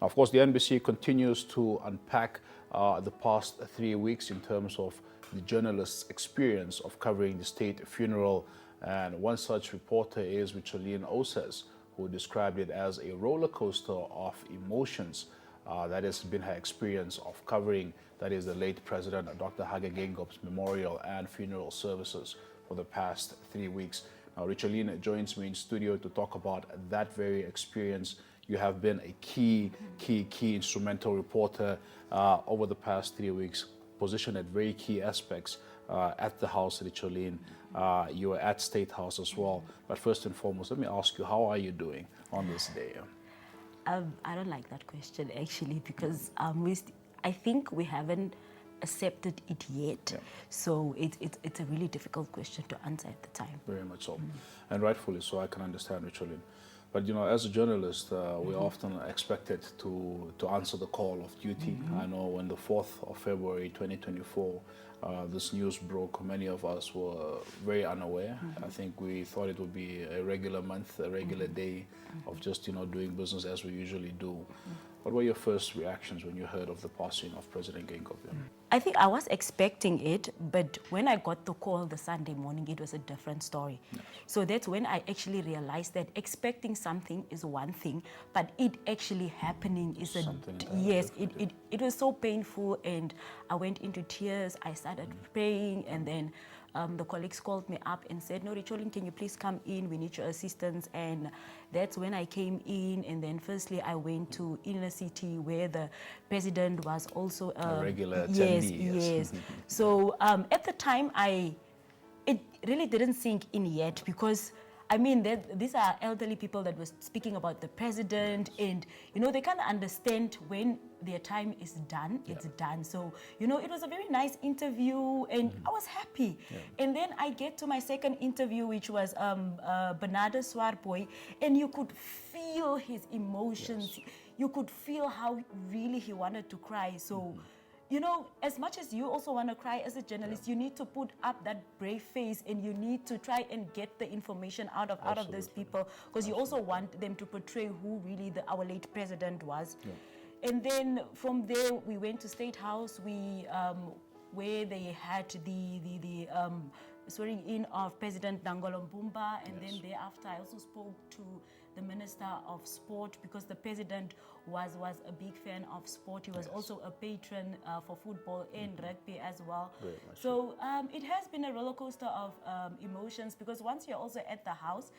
Now, of course, the NBC continues to unpack the past 3 weeks in terms of the journalist's experience of covering the state funeral. And one such reporter is Richolene, who described it as a roller coaster of emotions. That has been her experience of covering, that is, the late President Dr. Hage Geingob's memorial and funeral services for the past 3 weeks. Now, Richolene joins me in studio to talk about that very experience. You have been a key instrumental reporter over the past 3 weeks, positioned at very key aspects at the House, Richolene. You were at State House as well. But first and foremost, let me ask you, how are you doing on this day? I don't like that question, actually, because I think we haven't accepted it yet. Yeah. So it's a really difficult question to answer at the time. Very much so. And rightfully so, I can understand, Richolene. But, you know, as a journalist, we're often expected to answer the call of duty. I know when the 4th of February 2024, this news broke, many of us were very unaware. I think we thought it would be a regular month, a regular day of just, you know, doing business as we usually do. What were your first reactions when you heard of the passing of President Geingob? I think I was expecting it, but when I got the call the Sunday morning, it was a different story. Yes. So that's when I actually realized that expecting something is one thing, but it actually happening is yes, it was so painful, and I went into tears. I started praying, and then the colleagues called me up and said, "No, Richolene, can you please come in? We need your assistance." And that's when I came in. And then firstly, I went to inner city where the president was also a regular attendee. Yes. So at the time, it really didn't sink in yet, because I mean, these are elderly people that were speaking about the president, and, you know, they kind of understand when their time is done, it's done. So, you know, it was a very nice interview, and I was happy. And then I get to my second interview, which was Bernardo Swarboy, and you could feel his emotions. You could feel how really he wanted to cry. So, you know, as much as you also want to cry as a journalist, you need to put up that brave face, and you need to try and get the information out of those people, because you also want them to portray who really our late president was. And then from there, we went to State House, where they had the swearing in of President Nangolo Mbumba, and then thereafter I also spoke to the Minister of Sport, because the president was a big fan of sport. He was also a patron for football and rugby as well. So it has been a roller coaster of emotions, because once you're also at the House,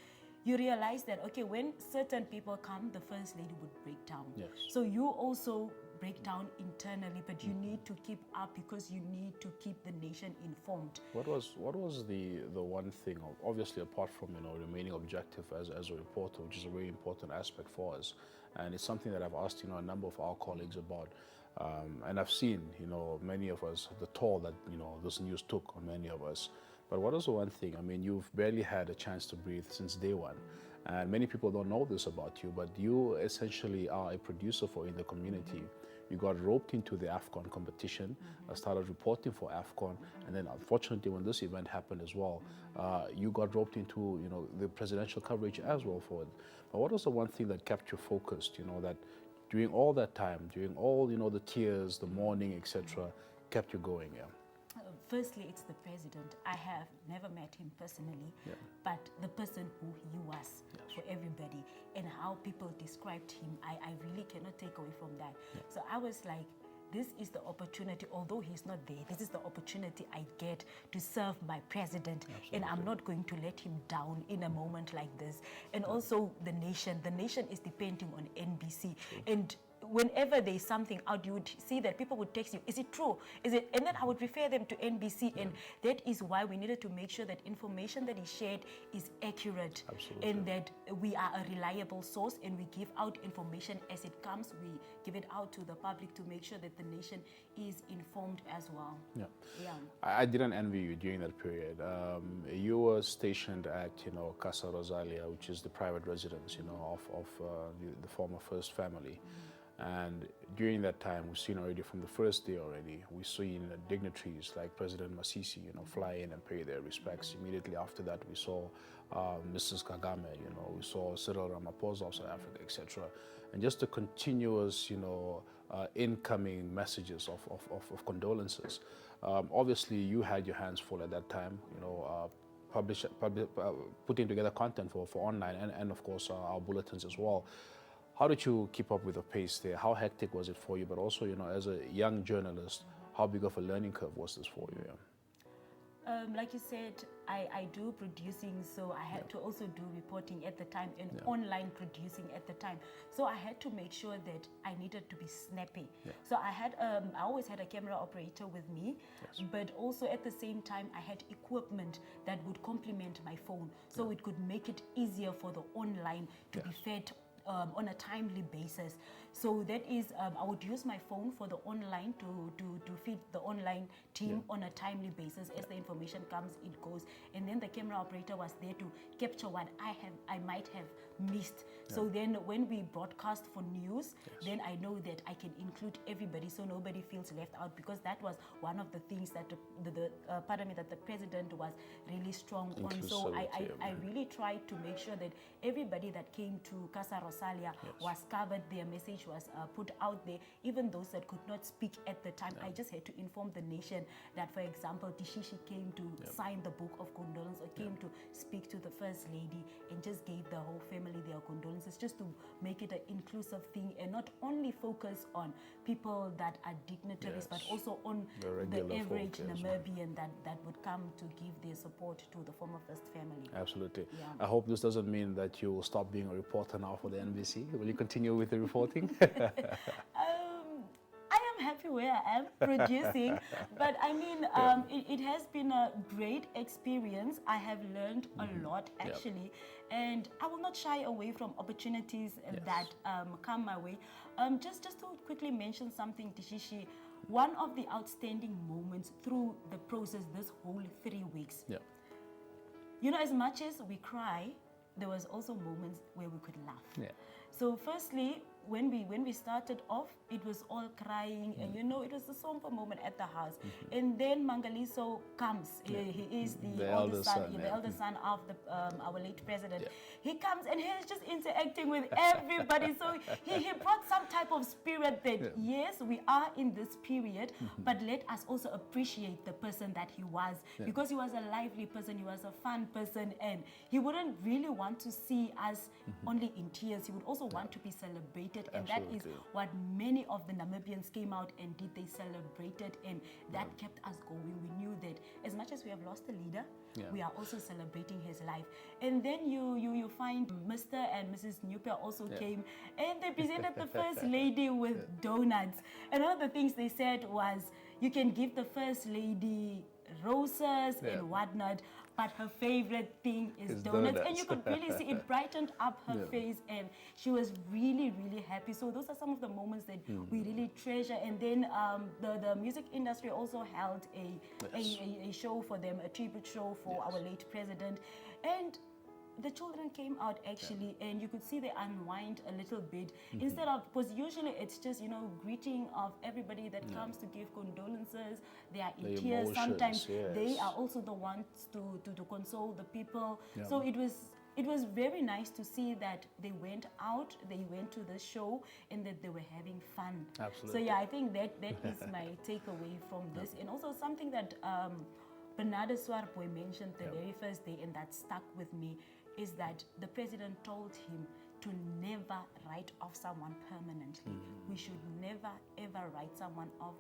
you realize that, okay, when certain people come, the First Lady would break down. So you also break down internally, but you need to keep up, because you need to keep the nation informed. What was the one thing, obviously apart from, you know, remaining objective as a reporter, which is a very important aspect for us, and it's something that I've asked, you know, a number of our colleagues about, and I've seen, you know, many of us, the toll that, you know, this news took on many of us. But what is the one thing? I mean, you've barely had a chance to breathe since day one. And many people don't know this about you, but you essentially are a producer for In the Community. You got roped into the AFCON competition, started reporting for AFCON, and then unfortunately when this event happened as well, you got roped into, you know, the presidential coverage as well for it. But what was the one thing that kept you focused, you know, that during all that time, during all, you know, the tears, the mourning, etc., kept you going? Firstly, it's the president. I have never met him personally, but the person who he was for everybody, and how people described him, I really cannot take away from that. So I was like, this is the opportunity, although he's not there, this is the opportunity I get to serve my president, and I'm not going to let him down in a moment like this. And also the nation is depending on NBC. And whenever there's something out, you would see that people would text you, is it true? Is it? And then I would refer them to NBC, and that is why we needed to make sure that information that is shared is accurate, and that we are a reliable source, and we give out information as it comes. We give it out to the public to make sure that the nation is informed as well. I didn't envy you during that period. You were stationed at, you know, Casa Rosalia, which is the private residence, you know, of the former First Family. And during that time, we've seen already from the first day already, we've seen dignitaries like President Masisi, fly in and pay their respects. Immediately after that, we saw Mrs. Kagame, we saw Cyril Ramaphosa of South Africa, etc. And just the continuous, incoming messages of condolences. Obviously, you had your hands full at that time, putting together content for online and of course, our bulletins as well. How did you keep up with the pace there? How hectic was it for you? But also, as a young journalist, how big of a learning curve was this for you? Like you said, I do producing, so I had to also do reporting at the time and online producing at the time. So I had to make sure that I needed to be snappy. So I always had a camera operator with me, but also at the same time I had equipment that would complement my phone, so it could make it easier for the online to be fed on a timely basis. So that is, I would use my phone for the online to feed the online team on a timely basis. As the information comes, it goes. And then the camera operator was there to capture what I might have missed. So then when we broadcast for news, then I know that I can include everybody so nobody feels left out, because that was one of the things that that the president was really strong on. So I really tried to make sure that everybody that came to Casa Rosalia was covered, their message was put out there. Even those that could not speak at the time, I just had to inform the nation that, for example, Tishishi came to sign the book of condolence, or came to speak to the First Lady, and just gave the whole family their condolences, just to make it an inclusive thing and not only focus on people that are dignitaries, but also on the average Namibian that would come to give their support to the former First family. Absolutely. I hope this doesn't mean that you will stop being a reporter now for the NBC. Will you continue with the reporting? I am happy where I am producing, but I mean, it has been a great experience. I have learned a lot, actually, and I will not shy away from opportunities that come my way. Just to quickly mention something, Tishishi, one of the outstanding moments through the process this whole 3 weeks, as much as we cry, there was also moments where we could laugh. So firstly, when we started off, it was all crying, and it was a somber moment at the house. And then Mangaliso comes. He is the eldest son, the eldest son of our late president. He comes and he's just interacting with everybody. So he brought some type of spirit that yes, we are in this period, but let us also appreciate the person that he was, because he was a lively person, he was a fun person, and he wouldn't really want to see us only in tears. He would also want to be celebrated, and that is what many of the Namibians came out and did. They celebrated, and that kept us going. We knew that as much as we have lost a leader, we are also celebrating his life. And then you find Mr. and Mrs. Nupe also came, and they presented the First Lady with donuts. And one of the things they said was, you can give the First Lady roses and whatnot, but her favorite thing is donuts. And you could really see it brightened up her face, and she was really, really happy. So those are some of the moments that we really treasure. And then the music industry also held a show for them, a tribute show for our late president. And the children came out, actually, and you could see they unwind a little bit. Instead of, because usually it's just, greeting of everybody that comes to give condolences. They are in tears. Sometimes they are also the ones to console the people. So it was very nice to see that they went out, they went to the show, and that they were having fun. Absolutely. So I think that is my takeaway from this. And also something that Bernardo Swartboy mentioned the very first day, and that stuck with me, is that the president told him to never write off someone permanently. We should never, ever write someone off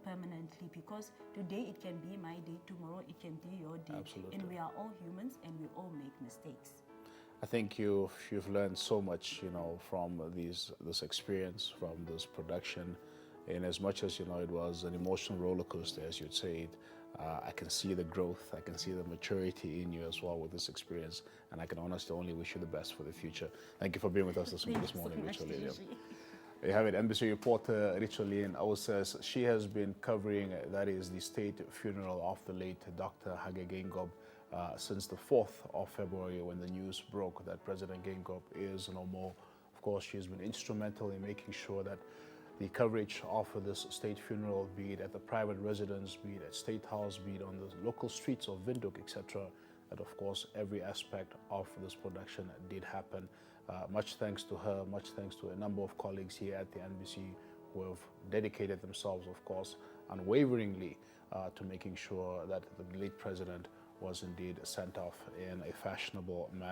permanently, because today it can be my day, tomorrow it can be your day. And we are all humans, and we all make mistakes. I think you've learned so much, from this experience, from this production. And as much as, it was an emotional roller coaster, as you'd say it, I can see the growth, I can see the maturity in you as well with this experience, and I can honestly only wish you the best for the future. Thank you for being with us this morning, Richolene. You have it, NBC reporter Richolene says she has been covering, that is the state funeral of the late Dr. Hage Geingob since the 4th of February, when the news broke that President Geingob is no more. Of Of course, she has been instrumental in making sure that the coverage of this state funeral, be it at the private residence, be it at State House, be it on the local streets of Windhoek, etc., that of course every aspect of this production did happen. Much thanks to her, much thanks to a number of colleagues here at the NBC who have dedicated themselves, of course, unwaveringly to making sure that the late president was indeed sent off in a fashionable manner.